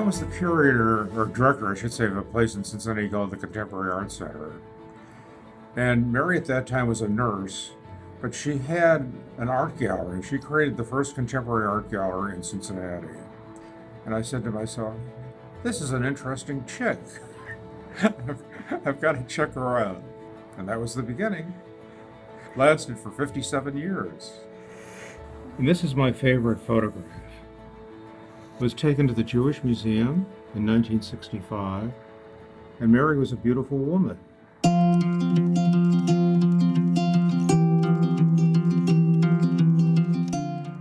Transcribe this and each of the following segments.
was the curator, or director, I should say, of a place in Cincinnati called the Contemporary Art Center. And Mary at that time was a nurse, but she had an art gallery. She created the first contemporary art gallery in Cincinnati. And I said to myself, this is an interesting chick. I've got to check her out. And that was the beginning. Lasted for 57 years. And this is my favorite photograph. It was taken to the Jewish Museum in 1965, and Mary was a beautiful woman.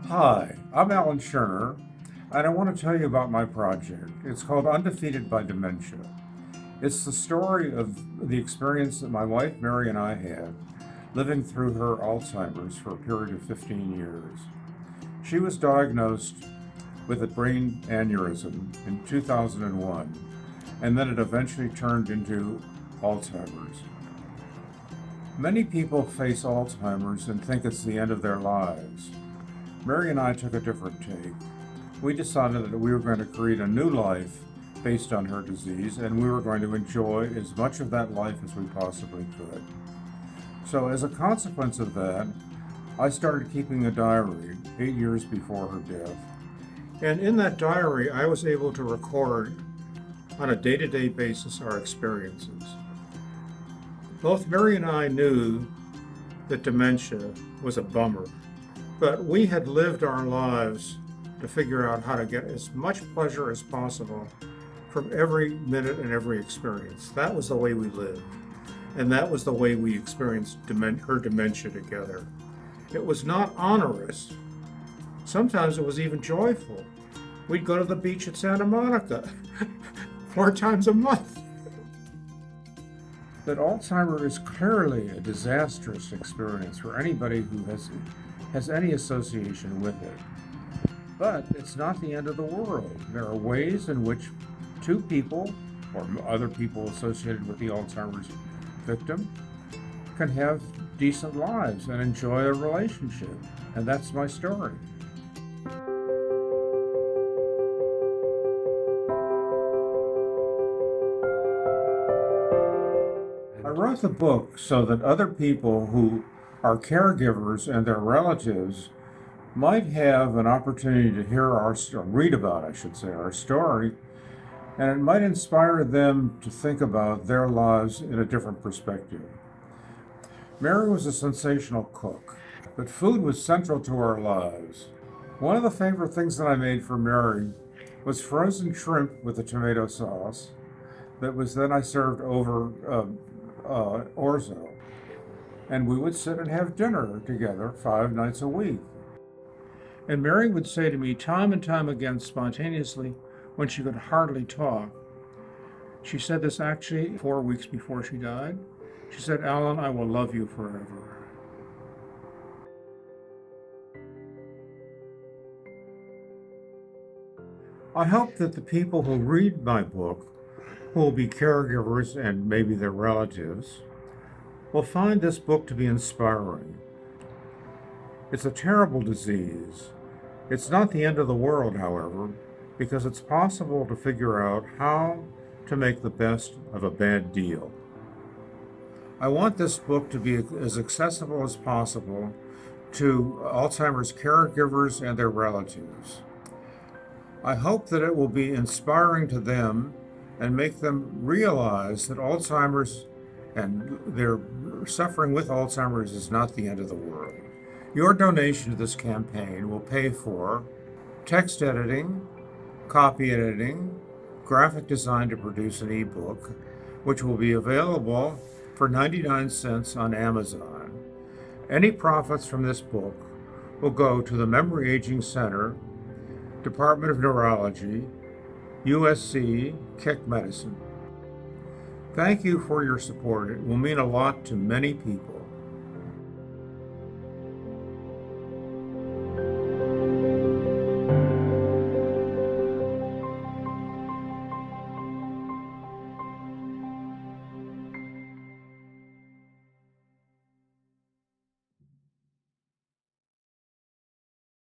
Hi, I'm Allon Schoener, and I want to tell you about my project. It's called Undefeated by Dementia. It's the story of the experience that my wife Mary and I had living through her Alzheimer's for a period of 15 years. She was diagnosed with a brain aneurysm in 2001, and then it eventually turned into Alzheimer's. Many people face Alzheimer's and think it's the end of their lives. Mary and I took a different take. We decided that we were going to create a new life based on her disease, and we were going to enjoy as much of that life as we possibly could. So as a consequence of that, I started keeping a diary 8 years before her death. And in that diary, I was able to record on a day-to-day basis our experiences. Both Mary and I knew that dementia was a bummer, but we had lived our lives to figure out how to get as much pleasure as possible from every minute and every experience. That was the way we lived, and that was the way we experienced her dementia together. It was not onerous. Sometimes it was even joyful. We'd go to the beach at Santa Monica 4 times a month. But Alzheimer's is clearly a disastrous experience for anybody who has any association with it. But it's not the end of the world. There are ways in which 2 people, or other people associated with the Alzheimer's victim, can have decent lives and enjoy a relationship. And that's my story. I wrote the book so that other people who are caregivers and their relatives might have an opportunity to hear read about, I should say, our story, and it might inspire them to think about their lives in a different perspective. Mary was a sensational cook, but food was central to our lives. One of the favorite things that I made for Mary was frozen shrimp with a tomato sauce that was then I served over orzo. And we would sit and have dinner together 5 nights a week. And Mary would say to me time and time again, spontaneously, when she could hardly talk, she said this actually 4 weeks before she died. She said, "Allon, I will love you forever." I hope that the people who read my book, who will be caregivers and maybe their relatives, will find this book to be inspiring. It's a terrible disease. It's not the end of the world, however, because it's possible to figure out how to make the best of a bad deal. I want this book to be as accessible as possible to Alzheimer's caregivers and their relatives. I hope that it will be inspiring to them and make them realize that Alzheimer's and their suffering with Alzheimer's is not the end of the world. Your donation to this campaign will pay for text editing, copy editing, graphic design to produce an ebook, which will be available for 99 cents on Amazon. Any profits from this book will go to the Memory Aging Center, Department of Neurology, USC, Keck Medicine. Thank you for your support. It will mean a lot to many people.